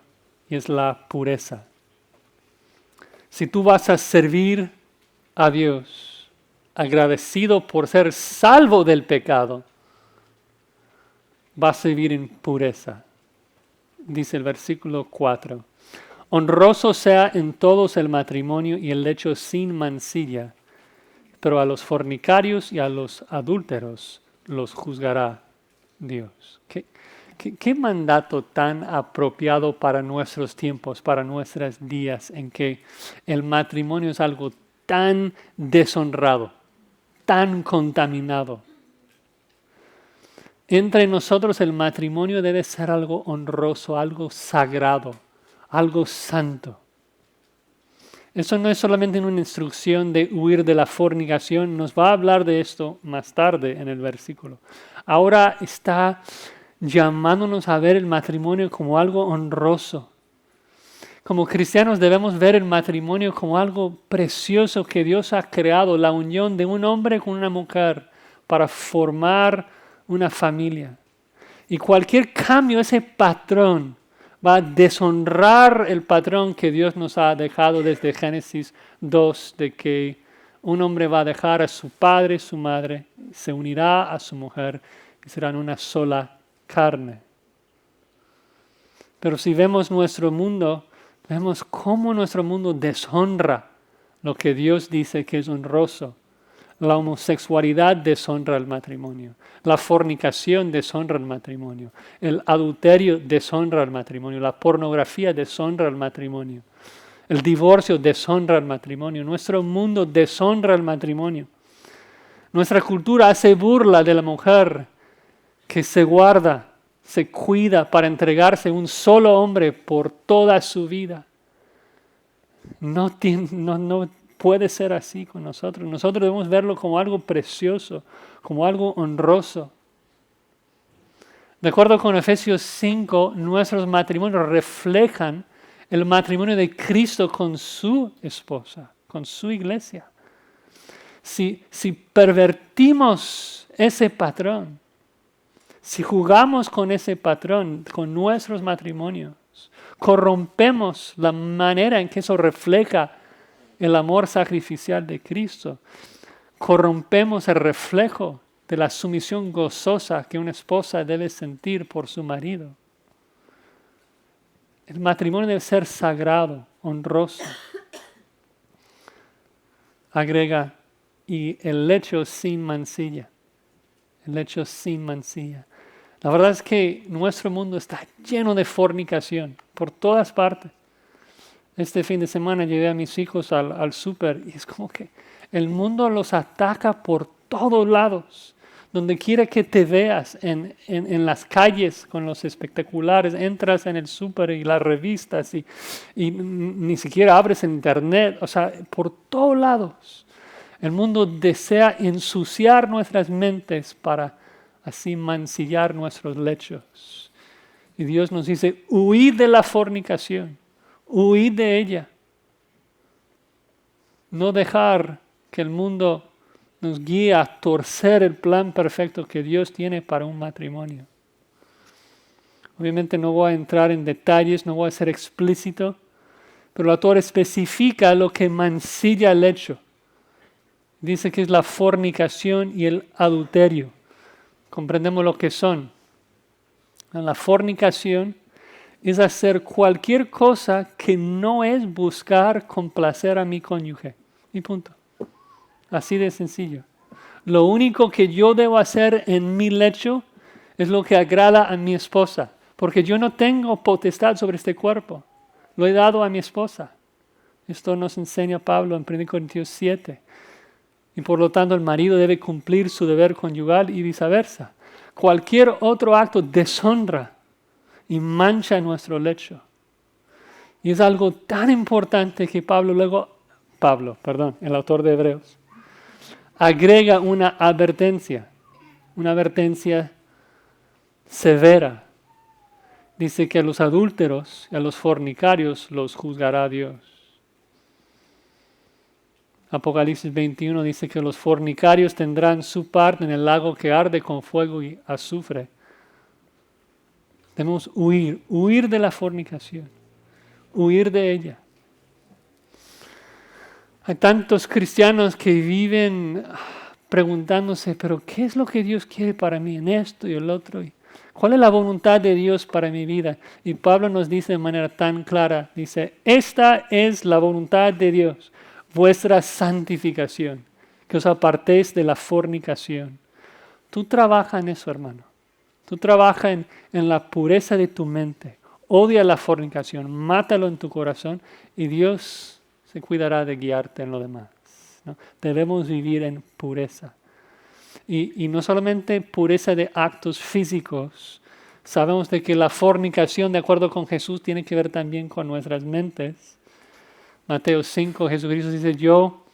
y es la pureza. Si tú vas a servir a Dios agradecido por ser salvo del pecado, vas a vivir en pureza. Dice el versículo 4. Honroso sea en todos el matrimonio y el lecho sin mancilla, pero a los fornicarios y a los adúlteros los juzgará Dios. ¿Qué mandato tan apropiado para nuestros tiempos, para nuestros días, en que el matrimonio es algo tan deshonrado, tan contaminado? Entre nosotros el matrimonio debe ser algo honroso, algo sagrado, algo santo. Eso no es solamente una instrucción de huir de la fornicación, nos va a hablar de esto más tarde en el versículo. Ahora está llamándonos a ver el matrimonio como algo honroso. Como cristianos debemos ver el matrimonio como algo precioso que Dios ha creado, la unión de un hombre con una mujer para formar una familia. Y cualquier cambio, ese patrón, va a deshonrar el patrón que Dios nos ha dejado desde Génesis 2, de que un hombre va a dejar a su padre y su madre, se unirá a su mujer y serán una sola carne. Pero si vemos nuestro mundo, vemos cómo nuestro mundo deshonra lo que Dios dice que es honroso. La homosexualidad deshonra el matrimonio. La fornicación deshonra el matrimonio. El adulterio deshonra el matrimonio. La pornografía deshonra el matrimonio. El divorcio deshonra el matrimonio. Nuestro mundo deshonra el matrimonio. Nuestra cultura hace burla de la mujer que se guarda, se cuida para entregarse a un solo hombre por toda su vida. No puede ser así con nosotros. Nosotros debemos verlo como algo precioso, como algo honroso. De acuerdo con Efesios 5, nuestros matrimonios reflejan el matrimonio de Cristo con su esposa, con su iglesia. Si pervertimos ese patrón, si jugamos con ese patrón, con nuestros matrimonios, corrompemos la manera en que eso refleja el amor sacrificial de Cristo, corrompemos el reflejo de la sumisión gozosa que una esposa debe sentir por su marido. El matrimonio debe ser sagrado, honroso. Agrega, y el lecho sin mancilla. El lecho sin mancilla. La verdad es que nuestro mundo está lleno de fornicación por todas partes. Este fin de semana llevé a mis hijos al súper y es como que el mundo los ataca por todos lados. Donde quiera que te veas, en las calles con los espectaculares, entras en el súper y las revistas y ni siquiera abres el internet, o sea, por todos lados. El mundo desea ensuciar nuestras mentes para así mancillar nuestros lechos. Y Dios nos dice, huid de la fornicación, huid de ella. No dejar que el mundo nos guíe a torcer el plan perfecto que Dios tiene para un matrimonio. Obviamente no voy a entrar en detalles, no voy a ser explícito, pero el autor especifica lo que mancilla el hecho. Dice que es la fornicación y el adulterio. Comprendemos lo que son. La fornicación es hacer cualquier cosa que no es buscar complacer a mi cónyuge. Y punto. Así de sencillo. Lo único que yo debo hacer en mi lecho es lo que agrada a mi esposa. Porque yo no tengo potestad sobre este cuerpo. Lo he dado a mi esposa. Esto nos enseña Pablo en 1 Corintios 7. Y por lo tanto el marido debe cumplir su deber conyugal y viceversa. Cualquier otro acto deshonra y mancha nuestro lecho. Y es algo tan importante que el autor de Hebreos, agrega una advertencia severa. Dice que a los adúlteros y a los fornicarios los juzgará Dios. Apocalipsis 21 dice que los fornicarios tendrán su parte en el lago que arde con fuego y azufre. Debemos huir de la fornicación, huir de ella. Hay tantos cristianos que viven preguntándose, pero ¿qué es lo que Dios quiere para mí en esto y el otro? ¿Cuál es la voluntad de Dios para mi vida? Y Pablo nos dice de manera tan clara, dice, esta es la voluntad de Dios, vuestra santificación, que os apartéis de la fornicación. Tú trabaja en eso, hermano. Tú trabaja en la pureza de tu mente. Odia la fornicación, mátalo en tu corazón y Dios se cuidará de guiarte en lo demás, ¿no? Debemos vivir en pureza. Y no solamente pureza de actos físicos. Sabemos de que la fornicación, de acuerdo con Jesús, tiene que ver también con nuestras mentes. Mateo 5, Jesucristo dice, yo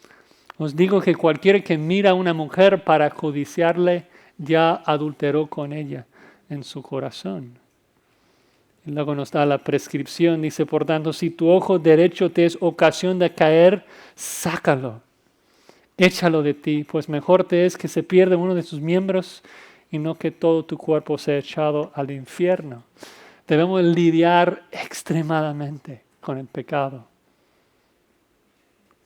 os digo que cualquiera que mira a una mujer para codiciarle, ya adulteró con ella en su corazón. Y luego nos da la prescripción, dice, por tanto, si tu ojo derecho te es ocasión de caer, sácalo, échalo de ti, pues mejor te es que se pierda uno de tus miembros y no que todo tu cuerpo sea echado al infierno. Debemos lidiar extremadamente con el pecado.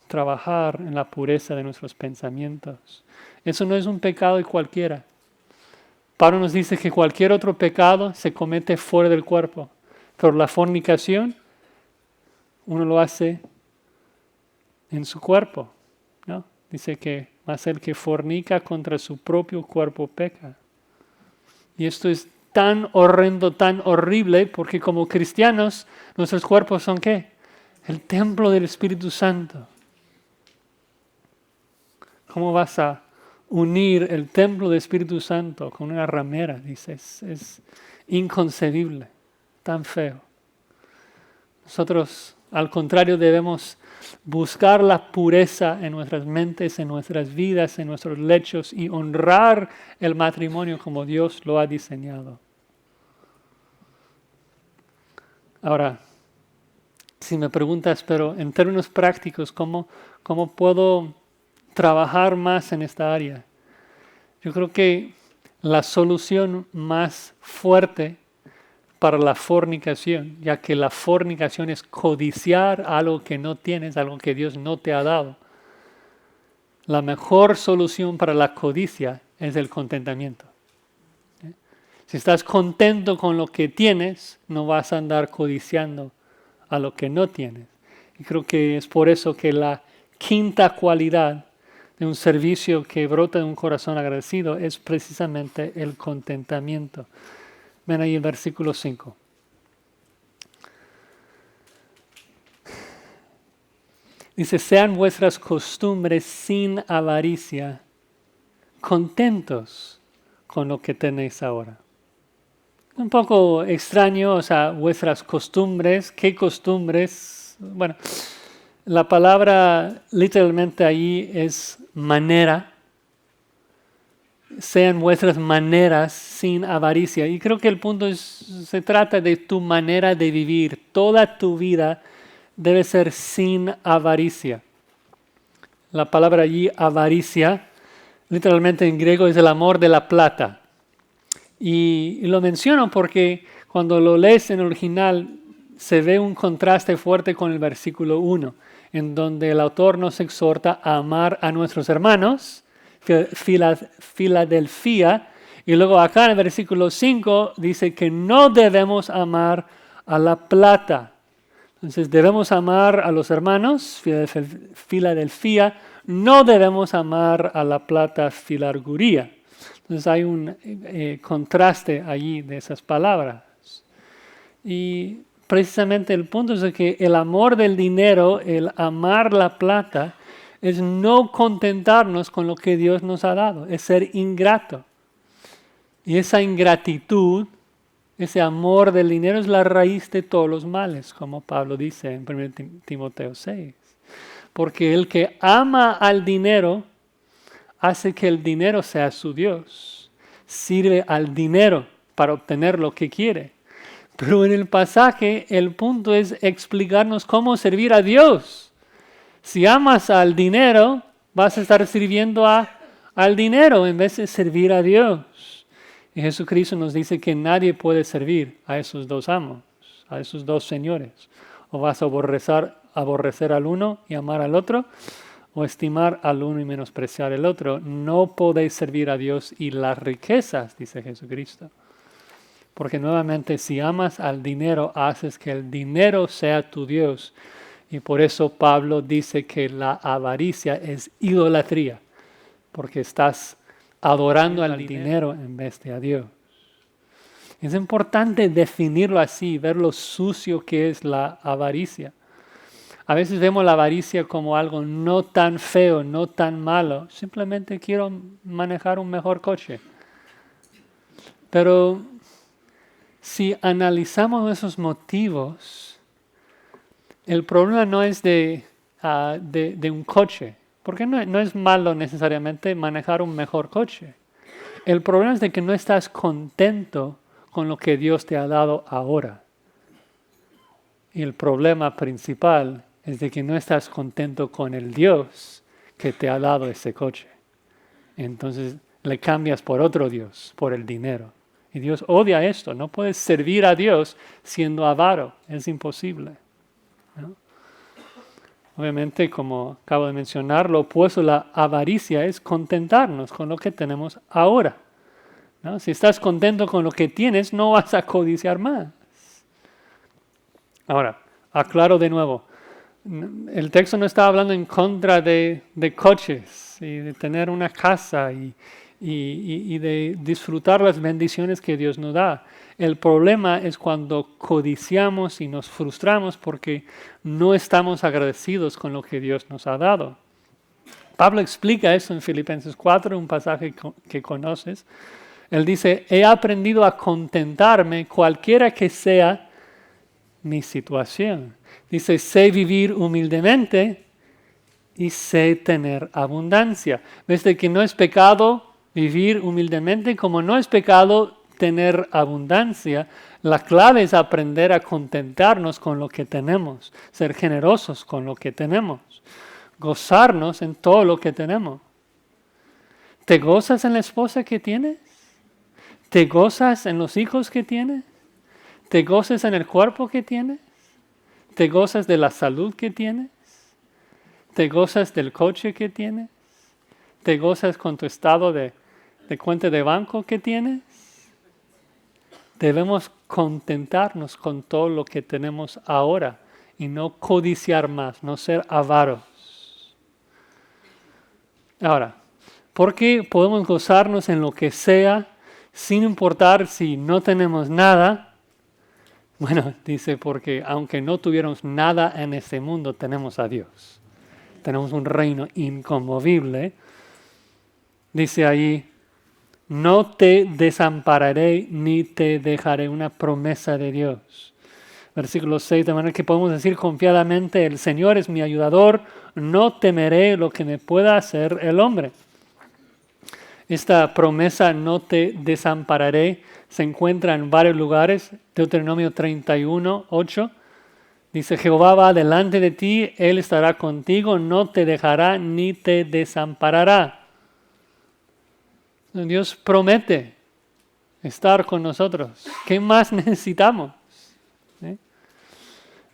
Trabajar en la pureza de nuestros pensamientos. Eso no es un pecado de cualquiera. Pablo nos dice que cualquier otro pecado se comete fuera del cuerpo, pero la fornicación uno lo hace en su cuerpo, ¿no? Dice que más el que fornica contra su propio cuerpo peca. Y esto es tan horrendo, tan horrible, porque como cristianos nuestros cuerpos son ¿qué? El templo del Espíritu Santo. ¿Cómo vas a unir el templo del Espíritu Santo con una ramera? Dice, es inconcebible, tan feo. Nosotros, al contrario, debemos buscar la pureza en nuestras mentes, en nuestras vidas, en nuestros lechos y honrar el matrimonio como Dios lo ha diseñado. Ahora, si me preguntas, pero en términos prácticos, ¿cómo puedo trabajar más en esta área? Yo creo que la solución más fuerte para la fornicación, ya que la fornicación es codiciar algo que no tienes, algo que Dios no te ha dado. La mejor solución para la codicia es el contentamiento. Si estás contento con lo que tienes, no vas a andar codiciando a lo que no tienes. Y creo que es por eso que la quinta cualidad de un servicio que brota de un corazón agradecido es precisamente el contentamiento. Ven ahí el versículo 5. Dice, sean vuestras costumbres sin avaricia, contentos con lo que tenéis ahora. Un poco extraño, o sea, vuestras costumbres, ¿qué costumbres? Bueno, la palabra literalmente ahí es manera. Sean vuestras maneras sin avaricia. Y creo que el punto se trata de tu manera de vivir. Toda tu vida debe ser sin avaricia. La palabra allí, avaricia, literalmente en griego es el amor de la plata. Y lo menciono porque cuando lo lees en el original se ve un contraste fuerte con el versículo 1, en donde el autor nos exhorta a amar a nuestros hermanos, Filadelfia, y luego acá en el versículo 5 dice que no debemos amar a la plata. Entonces debemos amar a los hermanos, Filadelfia, no debemos amar a la plata, Filarguría. Entonces hay un contraste allí de esas palabras. Y precisamente el punto es que el amor del dinero, el amar la plata, es no contentarnos con lo que Dios nos ha dado, es ser ingrato. Y esa ingratitud, ese amor del dinero es la raíz de todos los males, como Pablo dice en 1 Timoteo 6. Porque el que ama al dinero hace que el dinero sea su Dios. Sirve al dinero para obtener lo que quiere. Pero en el pasaje el punto es explicarnos cómo servir a Dios. Si amas al dinero, vas a estar sirviendo al dinero en vez de servir a Dios. Y Jesucristo nos dice que nadie puede servir a esos dos amos, a esos dos señores. O vas a aborrecer al uno y amar al otro, o estimar al uno y menospreciar al otro. No podéis servir a Dios y las riquezas, dice Jesucristo. Porque nuevamente, si amas al dinero, haces que el dinero sea tu Dios. Y por eso Pablo dice que la avaricia es idolatría, porque estás adorando al dinero en vez de a Dios. Es importante definirlo así, ver lo sucio que es la avaricia. A veces vemos la avaricia como algo no tan feo, no tan malo. Simplemente quiero manejar un mejor coche. Pero si analizamos esos motivos, el problema no es de un coche, porque no es malo necesariamente manejar un mejor coche. El problema es de que no estás contento con lo que Dios te ha dado ahora. Y el problema principal es de que no estás contento con el Dios que te ha dado ese coche. Entonces le cambias por otro Dios, por el dinero. Y Dios odia esto. No puedes servir a Dios siendo avaro. Es imposible, ¿no? Obviamente, como acabo de mencionar, lo opuesto a la avaricia es contentarnos con lo que tenemos ahora, ¿no? Si estás contento con lo que tienes, no vas a codiciar más. Ahora, aclaro de nuevo, el texto no está hablando en contra de coches y de tener una casa y de disfrutar las bendiciones que Dios nos da. El problema es cuando codiciamos y nos frustramos porque no estamos agradecidos con lo que Dios nos ha dado. Pablo explica eso en Filipenses 4, un pasaje que conoces. Él dice, he aprendido a contentarme cualquiera que sea mi situación. Dice, sé vivir humildemente y sé tener abundancia. Desde que no es pecado vivir humildemente, como no es pecado tener abundancia, la clave es aprender a contentarnos con lo que tenemos, ser generosos con lo que tenemos, gozarnos en todo lo que tenemos. ¿Te gozas en la esposa que tienes? ¿Te gozas en los hijos que tienes? ¿Te gozas en el cuerpo que tienes? ¿Te gozas de la salud que tienes? ¿Te gozas del coche que tienes? ¿Te gozas con tu estado de cuenta de banco que tienes? Debemos contentarnos con todo lo que tenemos ahora y no codiciar más, no ser avaros. Ahora, ¿por qué podemos gozarnos en lo que sea sin importar si no tenemos nada? Bueno, dice porque aunque no tuviéramos nada en este mundo, tenemos a Dios. tenemos un reino inconmovible. Dice ahí, no te desampararé ni te dejaré, una promesa de Dios. Versículo 6, de manera que podemos decir confiadamente, el Señor es mi ayudador, no temeré lo que me pueda hacer el hombre. Esta promesa, no te desampararé, se encuentra en varios lugares. Deuteronomio 31, 8. Dice, Jehová va delante de ti, Él estará contigo, no te dejará ni te desamparará. Dios promete estar con nosotros. ¿Qué más necesitamos? ¿Sí?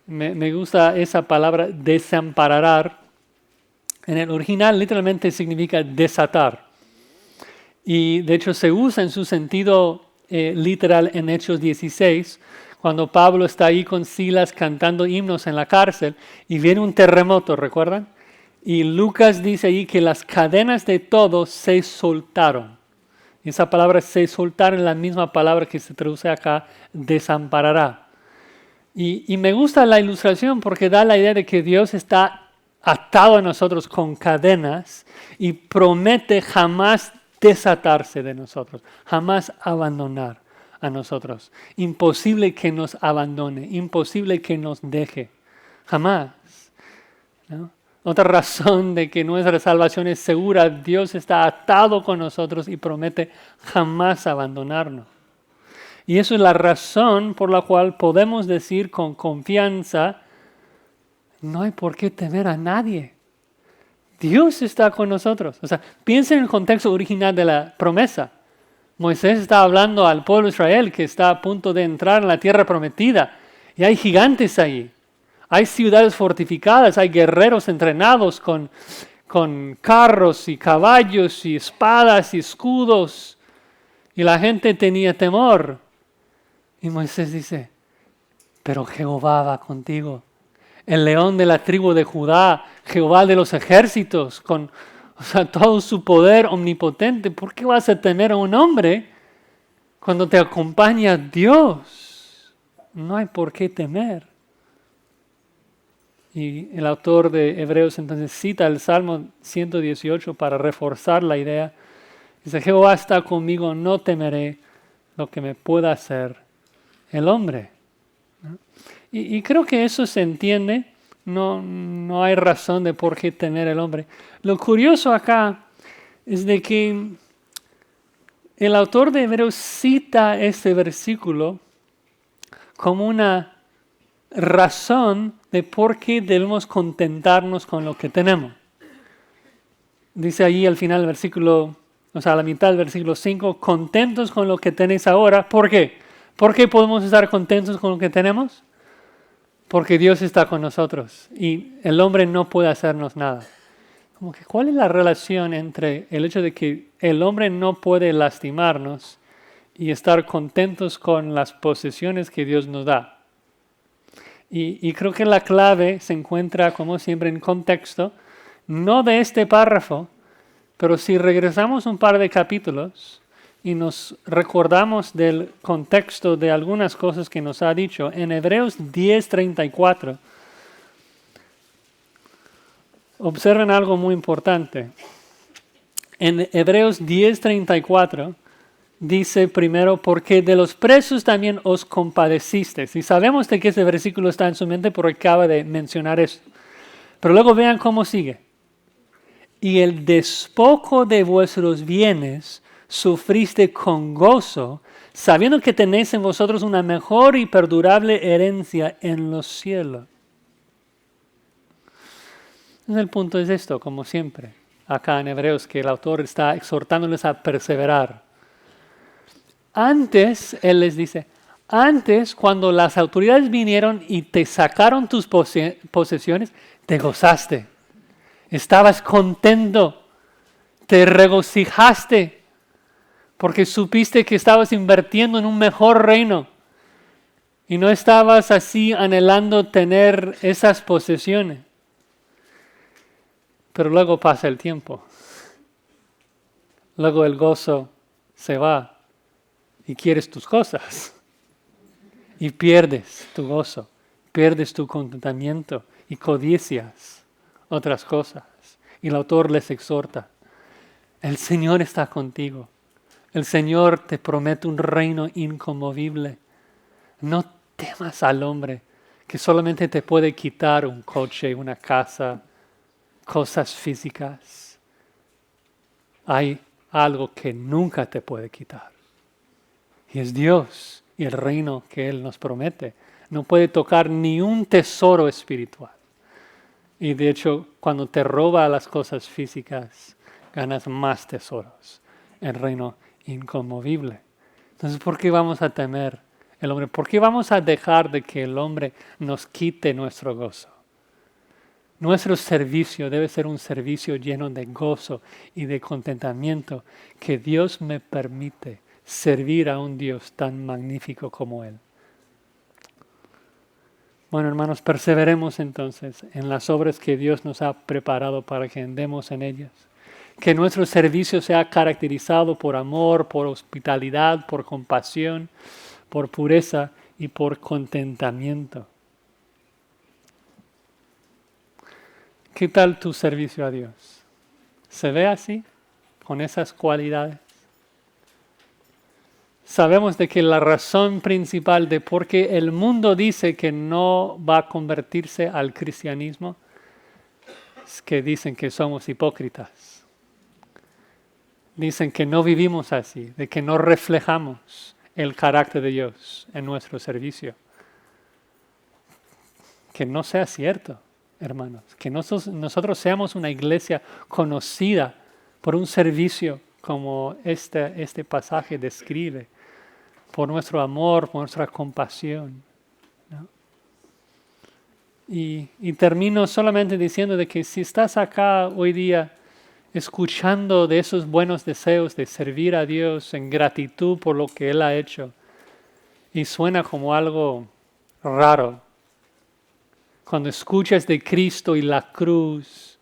Me gusta esa palabra desamparar. En el original literalmente significa desatar. Y de hecho se usa en su sentido literal en Hechos 16, cuando Pablo está ahí con Silas cantando himnos en la cárcel y viene un terremoto, ¿recuerdan? Y Lucas dice ahí que las cadenas de todos se soltaron. Y esa palabra se soltar es la misma palabra que se traduce acá, desamparará. Y me gusta la ilustración porque da la idea de que Dios está atado a nosotros con cadenas y promete jamás desatarse de nosotros, jamás abandonar a nosotros. Imposible que nos abandone, imposible que nos deje, jamás, ¿no? Otra razón de que nuestra salvación es segura, Dios está atado con nosotros y promete jamás abandonarnos. Y eso es la razón por la cual podemos decir con confianza, no hay por qué temer a nadie. Dios está con nosotros. O sea, piensen en el contexto original de la promesa. Moisés está hablando al pueblo de Israel que está a punto de entrar en la tierra prometida. Y hay gigantes ahí. Hay ciudades fortificadas, hay guerreros entrenados con carros y caballos y espadas y escudos. Y la gente tenía temor. Y Moisés dice, pero Jehová va contigo. El león de la tribu de Judá, Jehová de los ejércitos, con todo su poder omnipotente. ¿Por qué vas a temer a un hombre cuando te acompaña Dios? No hay por qué temer. Y el autor de Hebreos entonces cita el Salmo 118 para reforzar la idea. Dice, Jehová está conmigo, no temeré lo que me pueda hacer el hombre. ¿No? Y creo que eso se entiende. No hay razón de por qué temer el hombre. Lo curioso acá es de que el autor de Hebreos cita este versículo como una razón de por qué debemos contentarnos con lo que tenemos. Dice allí al final del versículo, o sea, a la mitad del versículo 5, contentos con lo que tenéis ahora. ¿Por qué? ¿Por qué podemos estar contentos con lo que tenemos? Porque Dios está con nosotros y el hombre no puede hacernos nada. Como que, ¿cuál es la relación entre el hecho de que el hombre no puede lastimarnos y estar contentos con las posesiones que Dios nos da? Y creo que la clave se encuentra, como siempre, en contexto, no de este párrafo, pero si regresamos un par de capítulos y nos recordamos del contexto de algunas cosas que nos ha dicho, en Hebreos 10:34, observen algo muy importante. En Hebreos 10:34 dice primero, porque de los presos también os compadecisteis. Y sabemos de que ese versículo está en su mente porque acaba de mencionar esto. Pero luego vean cómo sigue. Y el despojo de vuestros bienes sufriste con gozo, sabiendo que tenéis en vosotros una mejor y perdurable herencia en los cielos. Entonces el punto es esto, como siempre, acá en Hebreos, que el autor está exhortándoles a perseverar. Antes, él les dice, antes cuando las autoridades vinieron y te sacaron tus posesiones, te gozaste, estabas contento, te regocijaste, porque supiste que estabas invirtiendo en un mejor reino y no estabas así anhelando tener esas posesiones. Pero luego pasa el tiempo, luego el gozo se va. Y quieres tus cosas. Y pierdes tu gozo. Pierdes tu contentamiento. Y codicias otras cosas. Y el autor les exhorta, el Señor está contigo. El Señor te promete un reino inconmovible. No temas al hombre que solamente te puede quitar un coche, una casa, cosas físicas. Hay algo que nunca te puede quitar. Y es Dios y el reino que Él nos promete. No puede tocar ni un tesoro espiritual. Y de hecho, cuando te roba las cosas físicas, ganas más tesoros. El reino inconmovible. Entonces, ¿por qué vamos a temer el hombre? ¿Por qué vamos a dejar de que el hombre nos quite nuestro gozo? Nuestro servicio debe ser un servicio lleno de gozo y de contentamiento, que Dios me permite servir a un Dios tan magnífico como Él. Bueno, hermanos, perseveremos entonces en las obras que Dios nos ha preparado para que andemos en ellas. Que nuestro servicio sea caracterizado por amor, por hospitalidad, por compasión, por pureza y por contentamiento. ¿Qué tal tu servicio a Dios? ¿Se ve así? ¿Con esas cualidades? Sabemos de que la razón principal de por qué el mundo dice que no va a convertirse al cristianismo es que dicen que somos hipócritas. Dicen que no vivimos así, de que no reflejamos el carácter de Dios en nuestro servicio. Que no sea cierto, hermanos. Que nosotros seamos una iglesia conocida por un servicio como este pasaje describe, por nuestro amor, por nuestra compasión, ¿no? Y termino solamente diciendo de que si estás acá hoy día escuchando de esos buenos deseos de servir a Dios en gratitud por lo que Él ha hecho, y suena como algo raro, cuando escuchas de Cristo y la cruz,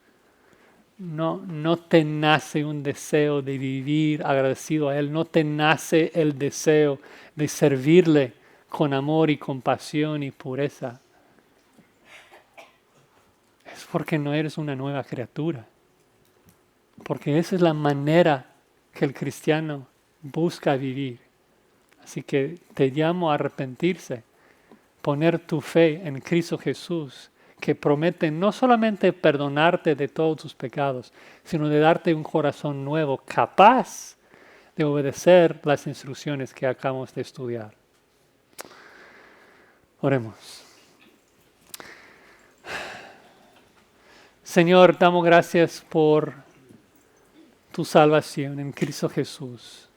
no te nace un deseo de vivir agradecido a Él, no te nace el deseo de servirle con amor y compasión y pureza. Es porque no eres una nueva criatura. Porque esa es la manera que el cristiano busca vivir. Así que te llamo a arrepentirse, poner tu fe en Cristo Jesús, que promete no solamente perdonarte de todos tus pecados, sino de darte un corazón nuevo, capaz de obedecer las instrucciones que acabamos de estudiar. Oremos. Señor, damos gracias por tu salvación en Cristo Jesús.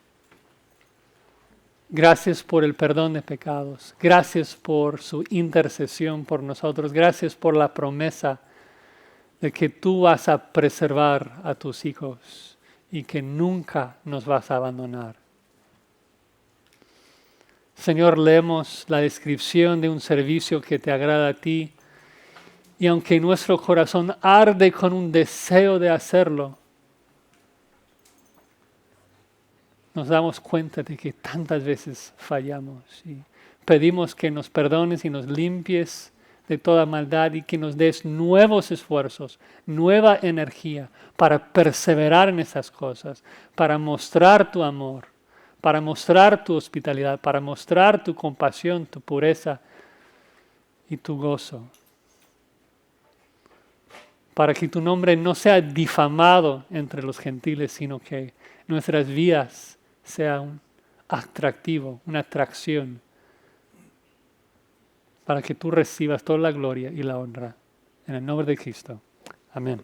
Gracias por el perdón de pecados. Gracias por su intercesión por nosotros. Gracias por la promesa de que tú vas a preservar a tus hijos y que nunca nos vas a abandonar. Señor, leemos la descripción de un servicio que te agrada a ti, y aunque nuestro corazón arde con un deseo de hacerlo, nos damos cuenta de que tantas veces fallamos y pedimos que nos perdones y nos limpies de toda maldad y que nos des nuevos esfuerzos, nueva energía para perseverar en esas cosas, para mostrar tu amor, para mostrar tu hospitalidad, para mostrar tu compasión, tu pureza y tu gozo. Para que tu nombre no sea difamado entre los gentiles, sino que nuestras vidas sea un atractivo, una atracción, para que tú recibas toda la gloria y la honra. En el nombre de Cristo. Amén.